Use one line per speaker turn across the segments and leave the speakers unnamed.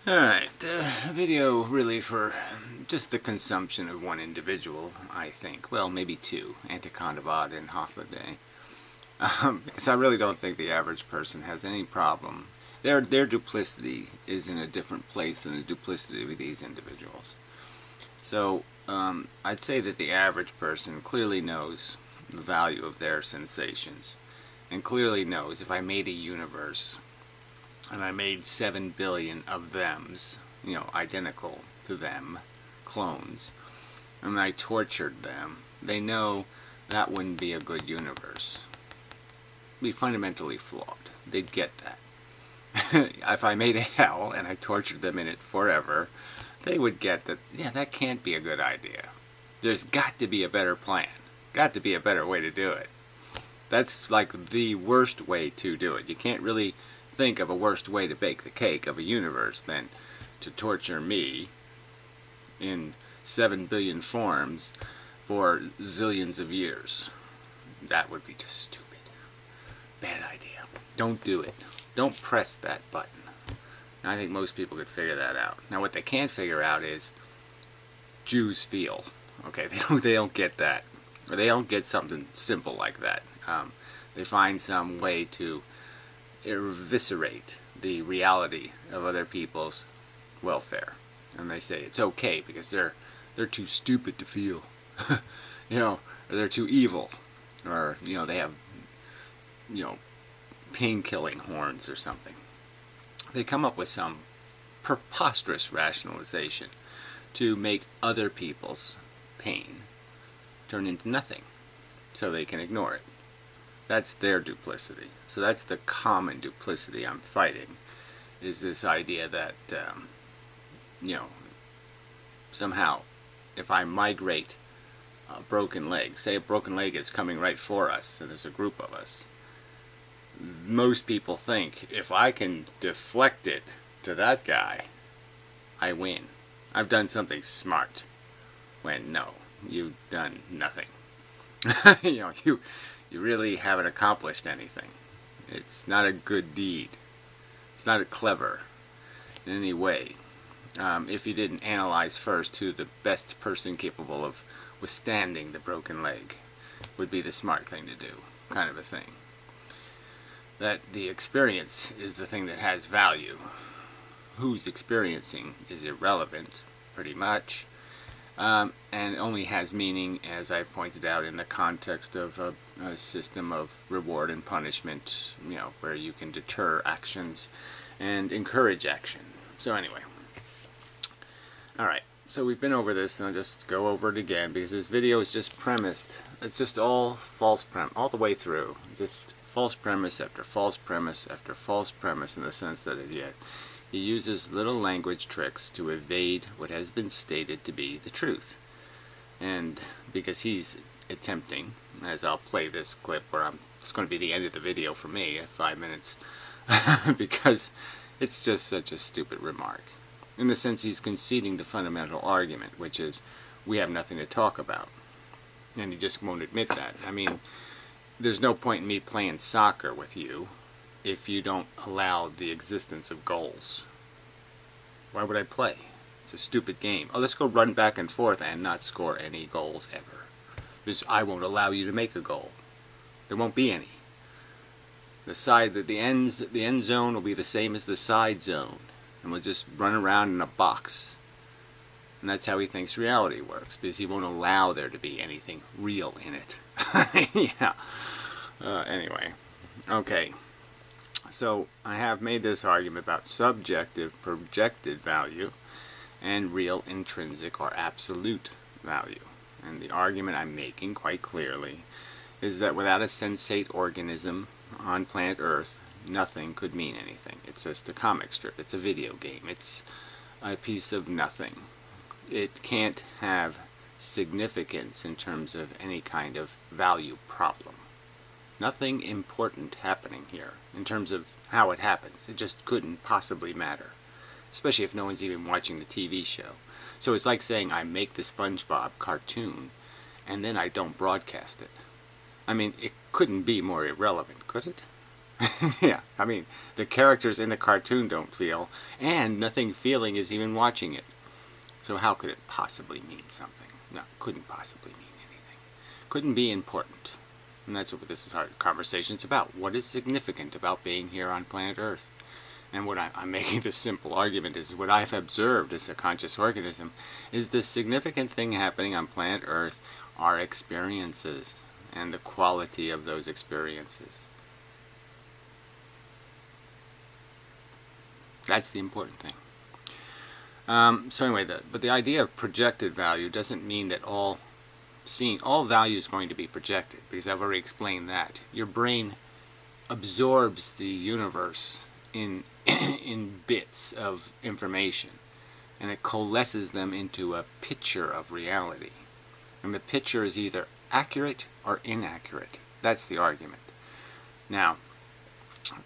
Alright, a video really for just the consumption of one individual, I think. Well, maybe two, Antikondabad and Hoffaday. Because I really don't think the average person has any problem. Their duplicity is in a different place than the duplicity of these individuals. So, I'd say that the average person clearly knows the value of their sensations. And clearly knows if I made a universe and I made 7 billion of thems, identical to them, clones, and I tortured them, they know that wouldn't be a good universe. It'd be fundamentally flawed. They'd get that. If I made a hell and I tortured them in it forever, they would get that, yeah, that can't be a good idea. There's got to be a better plan. Got to be a better way to do it. That's like the worst way to do it. You can't really think of a worse way to bake the cake of a universe than to torture me in 7 billion forms for zillions of years. That would be just stupid. Bad idea. Don't do it. Don't press that button. And I think most people could figure that out. Now what they can't figure out is Jews feel. Okay, they don't get that. Or they don't get something simple like that. They find some way to eviscerate the reality of other people's welfare, and they say it's okay because they're too stupid to feel, or they're too evil, or they have pain-killing horns or something. They come up with some preposterous rationalization to make other people's pain turn into nothing, so they can ignore it. That's their duplicity. So that's the common duplicity I'm fighting, is this idea that, somehow, if I migrate a broken leg, say a broken leg is coming right for us, and there's a group of us, most people think, if I can deflect it to that guy, I win. I've done something smart. When no, you've done nothing. You really haven't accomplished anything. It's not a good deed. It's not clever in any way. If you didn't analyze first who the best person capable of withstanding the broken leg would be the smart thing to do, kind of a thing. That the experience is the thing that has value. Who's experiencing is irrelevant, pretty much. And only has meaning, as I've pointed out, in the context of a system of reward and punishment, where you can deter actions and encourage action. So anyway, alright, so we've been over this, and I'll just go over it again, because this video is just premised, it's just all false premise, all the way through, just false premise after false premise after false premise, in the sense that he uses little language tricks to evade what has been stated to be the truth. And because he's attempting, as I'll play this clip where it's going to be the end of the video for me at 5 minutes, because it's just such a stupid remark. In the sense he's conceding the fundamental argument, which is we have nothing to talk about. And he just won't admit that. I mean, there's no point in me playing soccer with you if you don't allow the existence of goals. Why would I play? It's a stupid game. Oh, let's go run back and forth and not score any goals ever. Because I won't allow you to make a goal. There won't be any. The end zone will be the same as the side zone. And we'll just run around in a box. And that's how he thinks reality works, because he won't allow there to be anything real in it. Yeah. Anyway. Okay. So I have made this argument about subjective projected value and real intrinsic or absolute value. And the argument I'm making quite clearly is that without a sensate organism on planet Earth, nothing could mean anything. It's just a comic strip. It's a video game. It's a piece of nothing. It can't have significance in terms of any kind of value problem. Nothing important happening here in terms of how it happens. It just couldn't possibly matter, especially if no one's even watching the TV show. So it's like saying I make the SpongeBob cartoon and then I don't broadcast it. I mean, it couldn't be more irrelevant, could it? Yeah, I mean, the characters in the cartoon don't feel, and nothing feeling is even watching it. So how could it possibly mean something? No, couldn't possibly mean anything. Couldn't be important. And that's what this is our conversation's about. What is significant about being here on planet Earth? And what I'm making this simple argument is what I've observed as a conscious organism is the significant thing happening on planet Earth are experiences and the quality of those experiences. That's the important thing. So anyway, but the idea of projected value doesn't mean that all value is going to be projected, because I've already explained that. Your brain absorbs the universe in bits of information, and it coalesces them into a picture of reality. And the picture is either accurate or inaccurate. That's the argument. Now,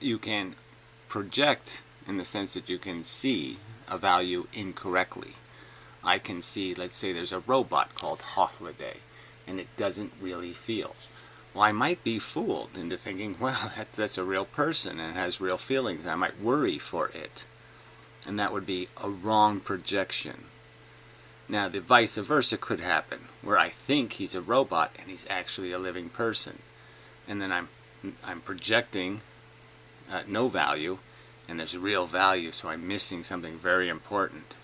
you can project in the sense that you can see a value incorrectly. I can see, let's say there's a robot called Hothliday, and it doesn't really feel. Well, I might be fooled into thinking, well, that's a real person and has real feelings, and I might worry for it. And that would be a wrong projection. Now, the vice versa could happen, where I think he's a robot and he's actually a living person. And then I'm projecting no value, and there's real value, so I'm missing something very important.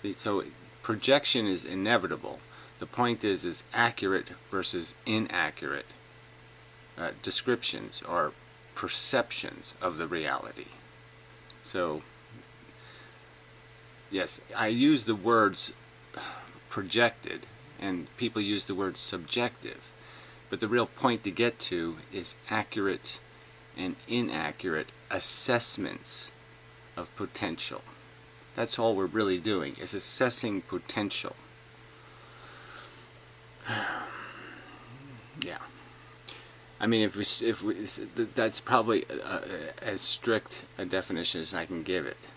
See, so projection is inevitable. The point is accurate versus inaccurate descriptions or perceptions of the reality. So, yes, I use the words projected, and people use the word subjective. But the real point to get to is accurate and inaccurate assessments of potential. That's all we're really doing, is assessing potential. Yeah. I mean, if we that's probably as strict a definition as I can give it.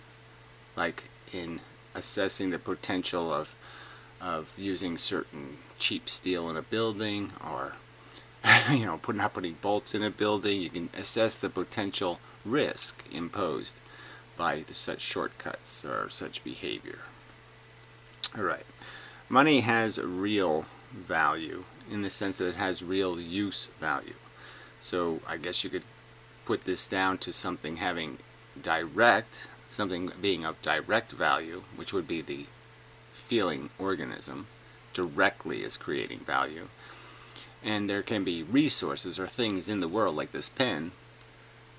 Like in assessing the potential of using certain cheap steel in a building, or you know, not putting bolts in a building. You can assess the potential risk imposed by such shortcuts or such behavior. All right. Money has real value in the sense that it has real use value. So I guess you could put this down to something having something being of direct value, which would be the feeling organism, directly is creating value. And there can be resources or things in the world, like this pen,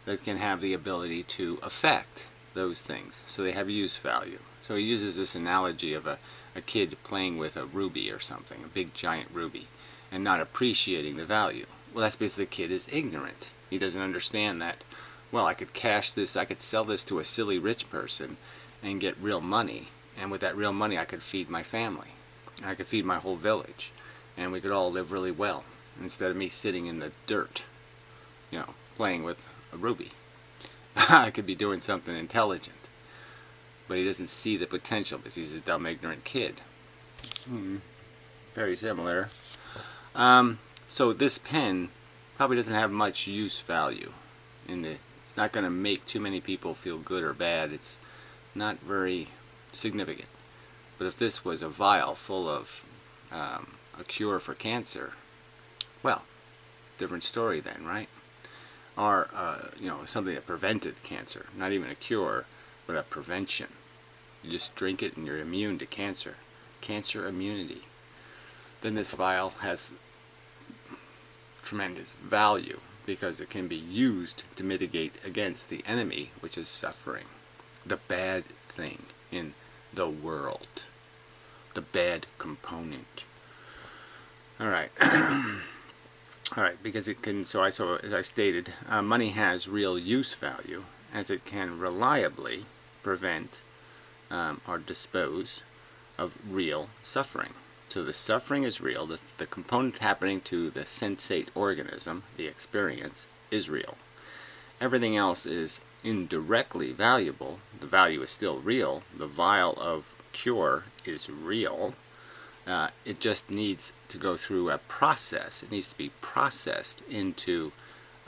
that can have the ability to affect those things. So they have use value. So he uses this analogy of a kid playing with a ruby or something, a big giant ruby, and not appreciating the value. Well, that's because the kid is ignorant. He doesn't understand that, well, I could cash this, I could sell this to a silly rich person and get real money. And with that real money, I could feed my family. I could feed my whole village. And we could all live really well, instead of me sitting in the dirt, you know, playing with a ruby. I could be doing something intelligent. But he doesn't see the potential because he's a dumb, ignorant kid. Very similar. So this pen probably doesn't have much use value. It's not going to make too many people feel good or bad. It's not very significant. But if this was a vial full of a cure for cancer, well, different story then, right? Or you know, something that prevented cancer, not even a cure, but a prevention. You just drink it and you're immune to cancer. Cancer immunity. Then this vial has tremendous value because it can be used to mitigate against the enemy, which is suffering. The bad thing in the world. The bad component. Alright. Alright, because it can, so as I stated, money has real use value, as it can reliably prevent or dispose of real suffering. So the suffering is real, the component happening to the sensate organism, the experience, is real. Everything else is indirectly valuable. The value is still real. The vial of cure is real. It just needs to go through a process. It needs to be processed into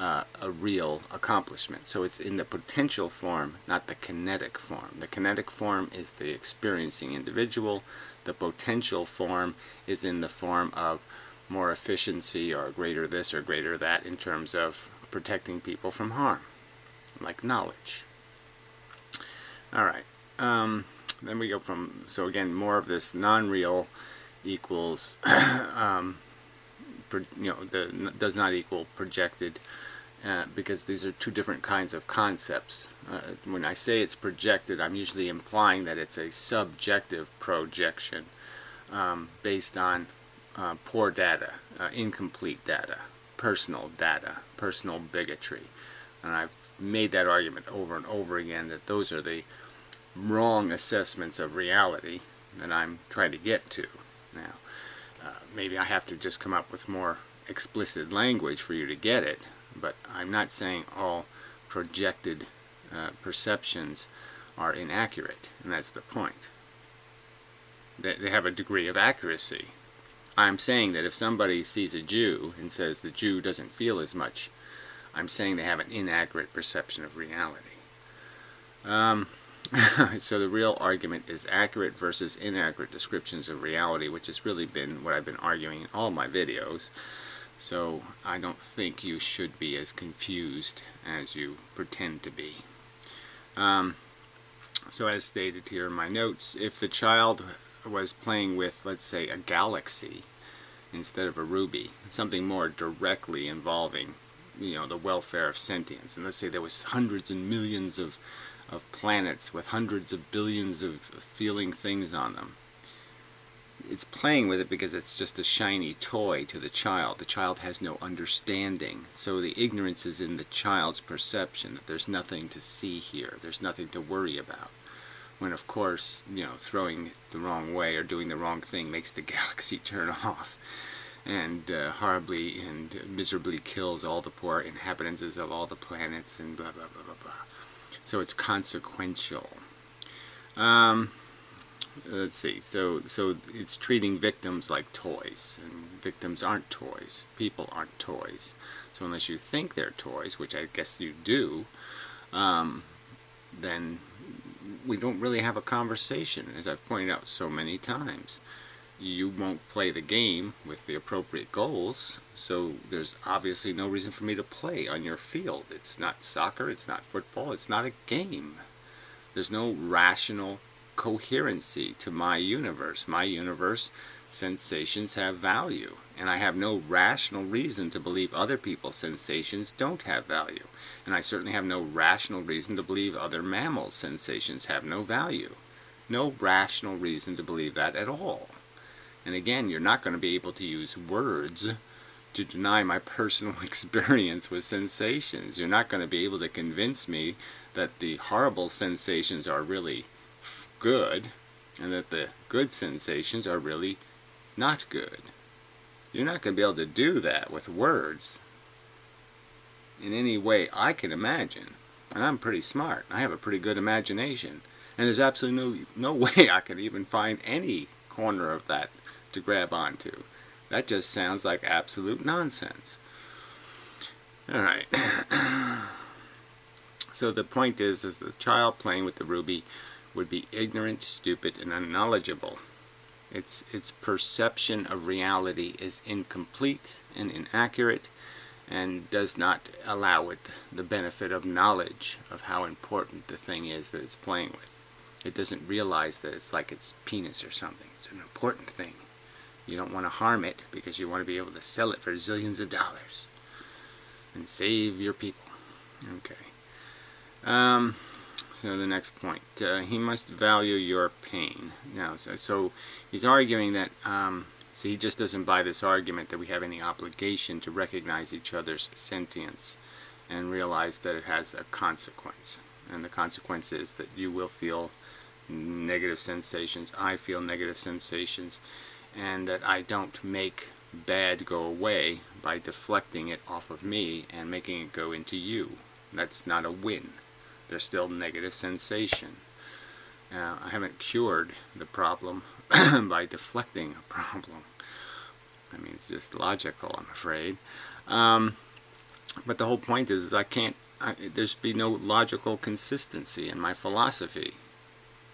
a real accomplishment. So it's in the potential form, not the kinetic form. The kinetic form is the experiencing individual. The potential form is in the form of more efficiency or greater this or greater that in terms of protecting people from harm, like knowledge. All right. Then we go from, so again, more of this non-real equals, does not equal projected, because these are two different kinds of concepts. When I say it's projected, I'm usually implying that it's a subjective projection based on poor data, incomplete data, personal bigotry. And I've made that argument over and over again that those are the wrong assessments of reality that I'm trying to get to. Now, maybe I have to just come up with more explicit language for you to get it, but I'm not saying all projected perceptions are inaccurate, and that's the point. They have a degree of accuracy. I'm saying that if somebody sees a Jew and says the Jew doesn't feel as much, I'm saying they have an inaccurate perception of reality. So the real argument is accurate versus inaccurate descriptions of reality, which has really been what I've been arguing in all my videos. So I don't think you should be as confused as you pretend to be. So as stated here in my notes, if the child was playing with, let's say, a galaxy instead of a ruby, something more directly involving, the welfare of sentience, and let's say there was hundreds and millions of planets with hundreds of billions of feeling things on them. It's playing with it because it's just a shiny toy to the child. The child has no understanding. So the ignorance is in the child's perception that there's nothing to see here. There's nothing to worry about. When of course, throwing it the wrong way or doing the wrong thing makes the galaxy turn off and horribly and miserably kills all the poor inhabitants of all the planets and blah blah blah blah blah. So it's consequential. Let's see. So it's treating victims like toys, and victims aren't toys. People aren't toys. So unless you think they're toys, which I guess you do, then we don't really have a conversation. As I've pointed out so many times, you won't play the game with the appropriate goals, so there's obviously no reason for me to play on your field. It's not soccer, it's not football, it's not a game. There's no rational coherency to my universe. My universe, sensations have value, and I have no rational reason to believe other people's sensations don't have value. And I certainly have no rational reason to believe other mammals' sensations have no value. No rational reason to believe that at all. And again, you're not going to be able to use words to deny my personal experience with sensations. You're not going to be able to convince me that the horrible sensations are really good and that the good sensations are really not good. You're not going to be able to do that with words in any way I can imagine. And I'm pretty smart. I have a pretty good imagination. And there's absolutely no way I could even find any corner of that to grab onto. That just sounds like absolute nonsense. Alright. So the point is the child playing with the ruby would be ignorant, stupid, and unknowledgeable. Its perception of reality is incomplete and inaccurate, and does not allow it the benefit of knowledge of how important the thing is that it's playing with. It doesn't realize that it's like its penis or something. It's an important thing. You don't want to harm it because you want to be able to sell it for zillions of dollars and save your people. Okay. So the next point, he must value your pain. Now, so he's arguing that, so he just doesn't buy this argument that we have any obligation to recognize each other's sentience and realize that it has a consequence. And the consequence is that you will feel negative sensations, I feel negative sensations, and that I don't make bad go away by deflecting it off of me and making it go into you. That's not a win. There's still negative sensation. I haven't cured the problem by deflecting a problem. I mean, it's just logical, I'm afraid. But the whole point is there's be no logical consistency in my philosophy,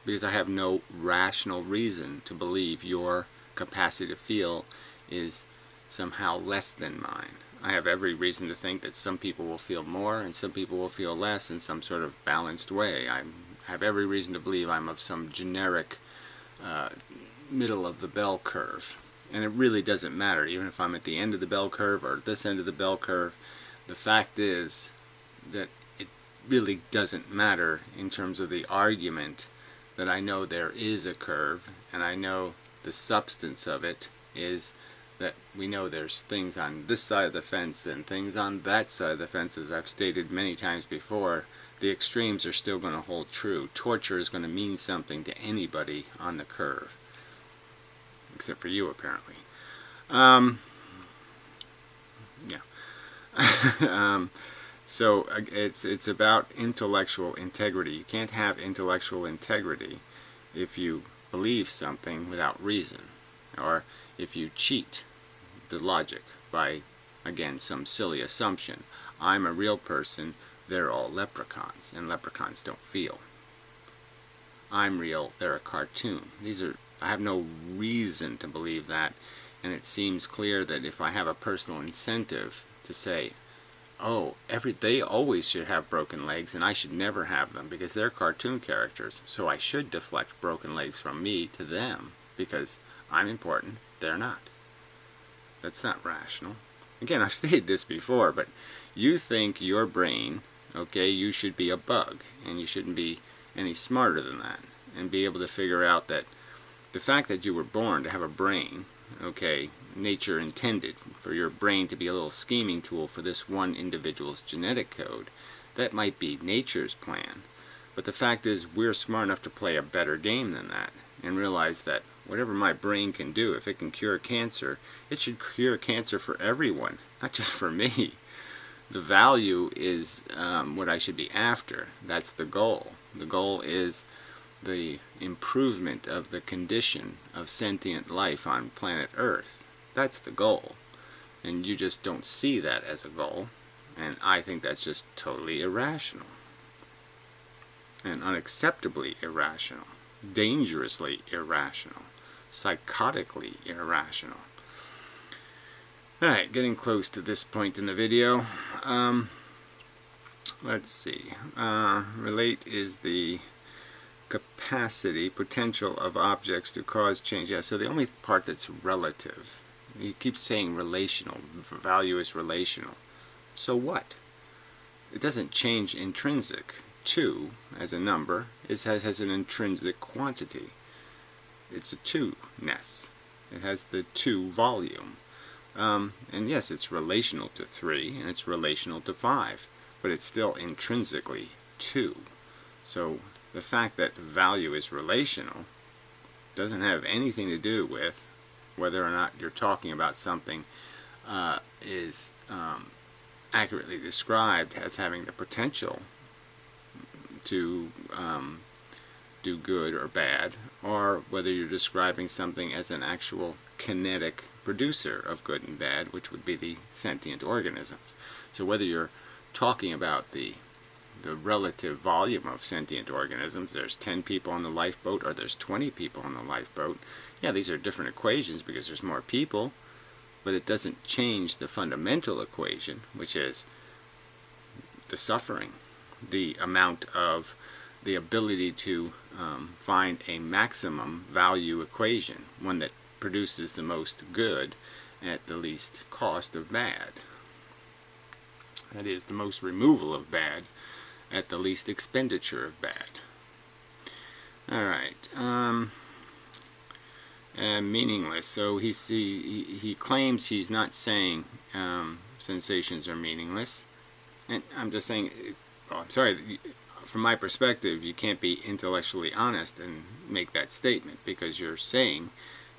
because I have no rational reason to believe your capacity to feel is somehow less than mine. I have every reason to think that some people will feel more and some people will feel less in some sort of balanced way. I have every reason to believe I'm of some generic middle of the bell curve. And it really doesn't matter, even if I'm at the end of the bell curve or at this end of the bell curve. The fact is that it really doesn't matter in terms of the argument that I know there is a curve, and I know the substance of it is that we know there's things on this side of the fence and things on that side of the fence. As I've stated many times before, the extremes are still going to hold true. Torture is going to mean something to anybody on the curve, except for you apparently. So it's about intellectual integrity. You can't have intellectual integrity if you believe something without reason, or if you cheat the logic by, again, some silly assumption. I'm a real person, they're all leprechauns, and leprechauns don't feel. I'm real, they're a cartoon. I have no reason to believe that, and it seems clear that if I have a personal incentive to say, oh, they always should have broken legs and I should never have them because they're cartoon characters, so I should deflect broken legs from me to them because I'm important, they're not. That's not rational. Again, I've stated this before, but you think your brain, okay, you should be a bug, and you shouldn't be any smarter than that, and be able to figure out that the fact that you were born to have a brain, okay, nature intended for your brain to be a little scheming tool for this one individual's genetic code, that might be nature's plan. But the fact is, we're smart enough to play a better game than that, and realize that whatever my brain can do, if it can cure cancer, it should cure cancer for everyone, not just for me. The value is what I should be after. That's the goal. The goal is the improvement of the condition of sentient life on planet Earth. That's the goal. And you just don't see that as a goal. And I think that's just totally irrational. And unacceptably irrational. Dangerously irrational. Psychotically irrational. Alright, getting close to this point in the video. Let's see. Relate is the capacity, potential of objects to cause change. Yeah, so the only part that's relative. He keeps saying relational. Value is relational. So what? It doesn't change intrinsic. 2 as a number has an intrinsic quantity. It's a 2-ness. It has the 2 volume. And yes, it's relational to 3 and it's relational to 5, but it's still intrinsically 2. So the fact that value is relational doesn't have anything to do with whether or not you're talking about something is accurately described as having the potential to do good or bad, or whether you're describing something as an actual kinetic producer of good and bad, which would be the sentient organisms. So whether you're talking about the relative volume of sentient organisms, there's 10 people on the lifeboat or there's 20 people on the lifeboat, yeah, these are different equations because there's more people, but it doesn't change the fundamental equation, which is the suffering, the amount of the ability to find a maximum value equation, one that produces the most good at the least cost of bad. That is, the most removal of bad at the least expenditure of bad. Alright, and meaningless. So he claims he's not saying sensations are meaningless. And I'm just saying, oh, I'm sorry, from my perspective, you can't be intellectually honest and make that statement, because you're saying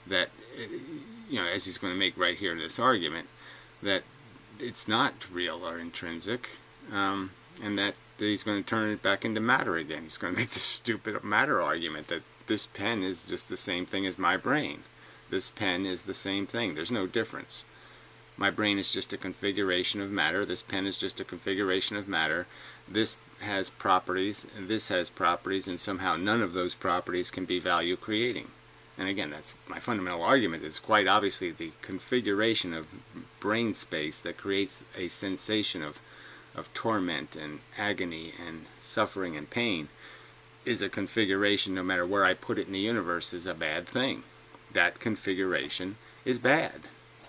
that, you know, as he's going to make right here in this argument, that it's not real or intrinsic, and that he's going to turn it back into matter again. He's going to make this stupid matter argument that this pen is just the same thing as my brain. This pen is the same thing. There's no difference. My brain is just a configuration of matter. This pen is just a configuration of matter. This has properties, and this has properties, and somehow none of those properties can be value creating. And again, that's my fundamental argument. Is quite obviously the configuration of brain space that creates a sensation of torment and agony and suffering and pain is a configuration, no matter where I put it in the universe, is a bad thing. That configuration is bad.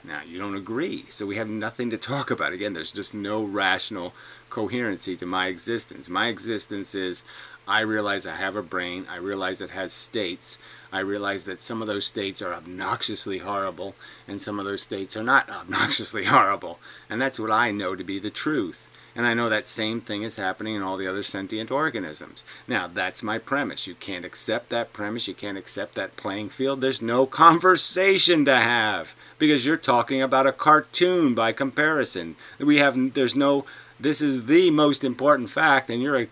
Now, you don't agree, so we have nothing to talk about. Again, there's just no rational coherency to my existence. My existence is, I realize I have a brain, I realize it has states, I realize that some of those states are obnoxiously horrible, and some of those states are not obnoxiously horrible. And that's what I know to be the truth. And I know that same thing is happening in all the other sentient organisms. Now, that's my premise. You can't accept that premise. You can't accept that playing field. There's no conversation to have, because you're talking about a cartoon by comparison. This is the most important fact, and you're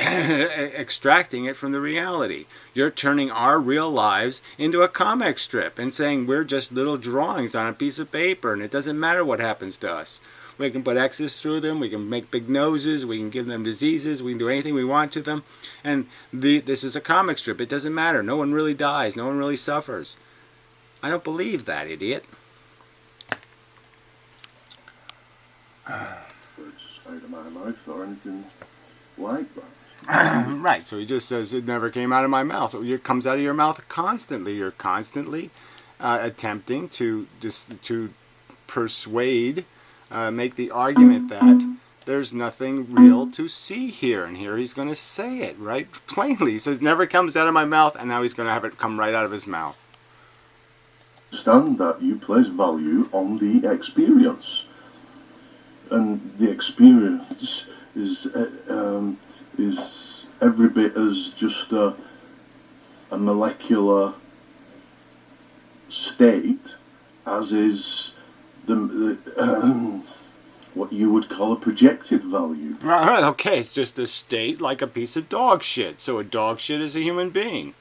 extracting it from the reality. You're turning our real lives into a comic strip and saying we're just little drawings on a piece of paper, and it doesn't matter what happens to us. We can put X's through them, we can make big noses, we can give them diseases, we can do anything we want to them. And this is a comic strip. It doesn't matter. No one really dies. No one really suffers. I don't believe that, idiot.
It's out of my mouth or anything like that.
Right, so he just says it never came out of my mouth. It comes out of your mouth constantly. You're constantly attempting to persuade, make the argument that there's nothing real to see here. And here he's going to say it right plainly. He says it never comes out of my mouth, and now he's going to have it come right out of his mouth.
Understand that you place value on the experience. And the experience is every bit as just a molecular state as is what you would call a projected value.
Right, okay, it's just a state like a piece of dog shit. So a dog shit is a human being.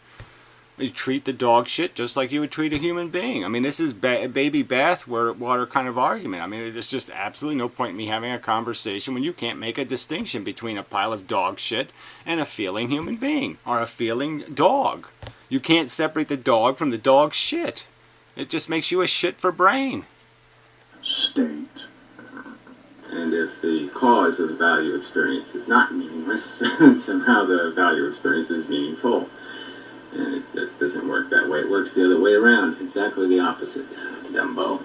You treat the dog shit just like you would treat a human being. I mean, this is baby bath water kind of argument. I mean, there's just absolutely no point in me having a conversation when you can't make a distinction between a pile of dog shit and a feeling human being or a feeling dog. You can't separate the dog from the dog shit. It just makes you a shit for brain.
State.
And if the cause of the value experience is not meaningless, somehow the value experience is meaningful. And it just doesn't work that way. It works the other way around. Exactly the opposite, Dumbo.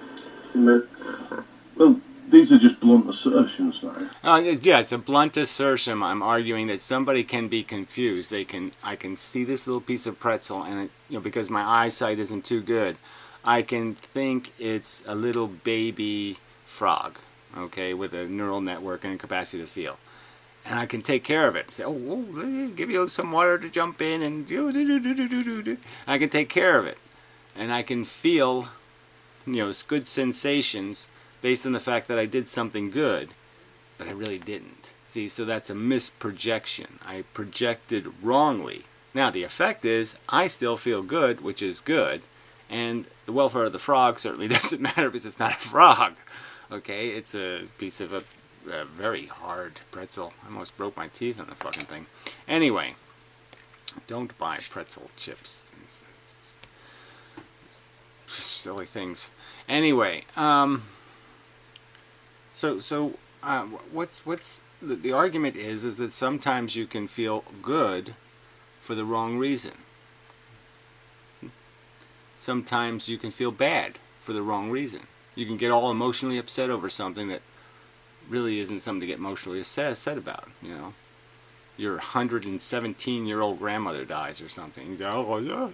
Well, these are just blunt assertions now.
Yeah, it's a blunt assertion. I'm arguing that somebody can be confused. I can see this little piece of pretzel, and because my eyesight isn't too good, I can think it's a little baby frog, okay, with a neural network and a capacity to feel. And I can take care of it. Say, give you some water to jump in, and I can take care of it. And I can feel, good sensations based on the fact that I did something good, but I really didn't. See, so that's a misprojection. I projected wrongly. Now, the effect is I still feel good, which is good, and the welfare of the frog certainly doesn't matter because it's not a frog. Okay, it's a piece of a very hard pretzel. I almost broke my teeth on the fucking thing. Anyway, don't buy pretzel chips. Silly things. Anyway, what's the argument is that sometimes you can feel good for the wrong reason. Sometimes you can feel bad for the wrong reason. You can get all emotionally upset over something that really isn't something to get emotionally upset about, Your 117-year-old grandmother dies or something. You go, oh, yeah.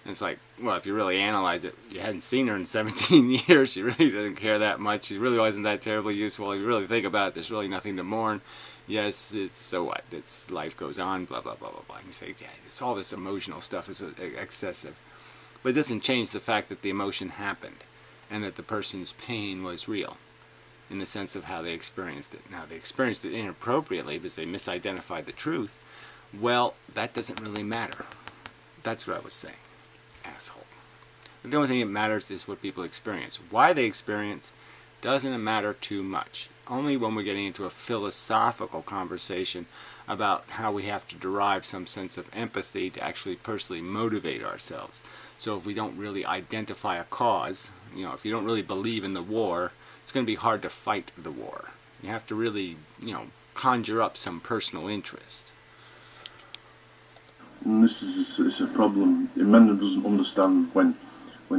And it's like, well, if you really analyze it, you hadn't seen her in 17 years. She really doesn't care that much. She really wasn't that terribly useful. If you really think about it, there's really nothing to mourn. Yes, it's so what? It's life goes on, blah, blah, blah, blah, blah. And you say, yeah, all this emotional stuff is excessive. But it doesn't change the fact that the emotion happened and that the person's pain was real, in the sense of how they experienced it. Now, they experienced it inappropriately because they misidentified the truth. Well, that doesn't really matter. That's what I was saying, asshole. But the only thing that matters is what people experience. Why they experience doesn't matter too much. Only when we're getting into a philosophical conversation about how we have to derive some sense of empathy to actually personally motivate ourselves. So if we don't really identify a cause, you know, if you don't really believe in the war, it's going to be hard to fight the war. You have to really, you know, conjure up some personal interest.
And this is it's a problem. Inmendham doesn't understand when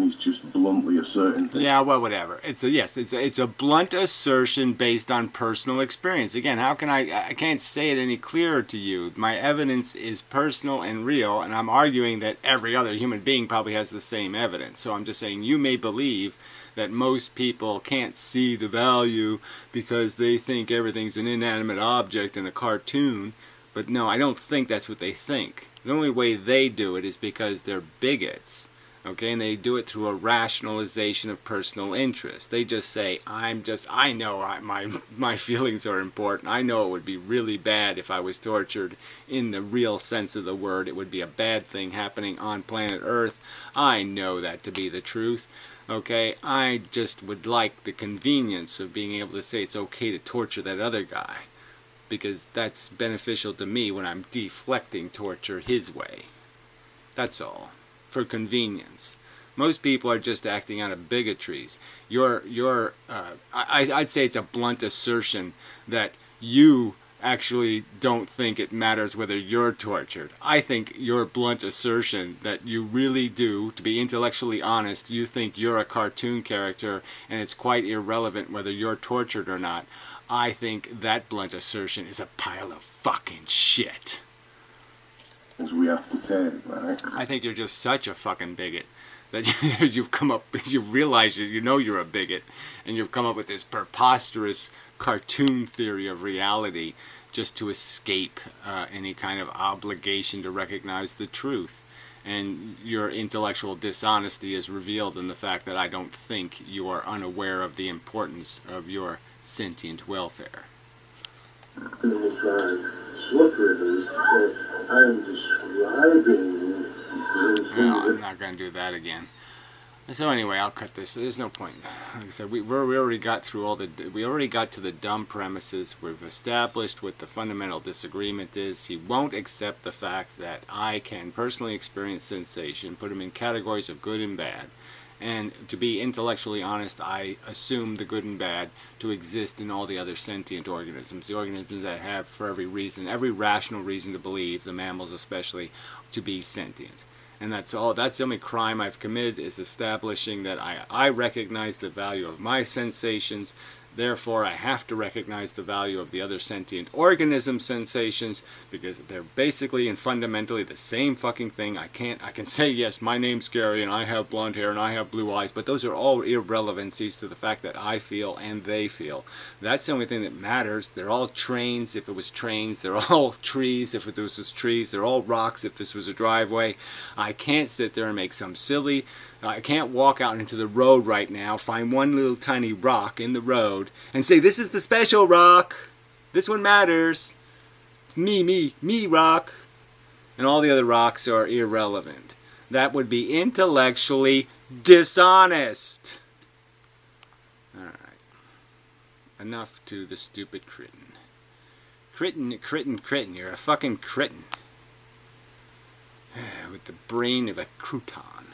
he's just bluntly asserting things.
Yeah, well, whatever. It's a blunt assertion based on personal experience. Again, how can I can't say it any clearer to you. My evidence is personal and real, and I'm arguing that every other human being probably has the same evidence. So I'm just saying you may believe that most people can't see the value because they think everything's an inanimate object in a cartoon. But no, I don't think that's what they think. The only way they do it is because they're bigots. Okay, and they do it through a rationalization of personal interest. They just say, I know my feelings are important. I know it would be really bad if I was tortured in the real sense of the word. It would be a bad thing happening on planet Earth. I know that to be the truth. Okay, I just would like the convenience of being able to say it's okay to torture that other guy, because that's beneficial to me when I'm deflecting torture his way. That's all. For convenience. Most people are just acting out of bigotries. I'd say it's a blunt assertion that you actually don't think it matters whether you're tortured. I think your blunt assertion that you really do, to be intellectually honest, you think you're a cartoon character and it's quite irrelevant whether you're tortured or not. I think that blunt assertion is a pile of fucking shit.
As we have to take, right?
I think you're just such a fucking bigot that you've realized you know you're a bigot, and you've come up with this preposterous cartoon theory of reality just to escape any kind of obligation to recognize the truth. And your intellectual dishonesty is revealed in the fact that I don't think you are unaware of the importance of your sentient welfare.
I'm describing.
No, I'm not going to do that again. So anyway, I'll cut this. There's no point. Like I said, we already got through we already got to the dumb premises. We've established what the fundamental disagreement is. He won't accept the fact that I can personally experience sensation, put them in categories of good and bad. And to be intellectually honest, I assume the good and bad to exist in all the other sentient organisms. The organisms that have, for every reason, every rational reason to believe, the mammals especially, to be sentient. And that's all. That's the only crime I've committed, is establishing that I recognize the value of my sensations. Therefore, I have to recognize the value of the other sentient organism sensations, because they're basically and fundamentally the same fucking thing. I can say, yes, my name's Gary and I have blonde hair and I have blue eyes, but those are all irrelevancies to the fact that I feel and they feel. That's the only thing that matters. They're all trains if it was trains. They're all trees if this was trees. They're all rocks if this was a driveway. I can't sit there and make some silly... I can't walk out into the road right now, find one little tiny rock in the road, and say, this is the special rock. This one matters. It's me rock. And all the other rocks are irrelevant. That would be intellectually dishonest. Alright. Enough to the stupid cretin. Cretin. You're a fucking cretin. With the brain of a crouton.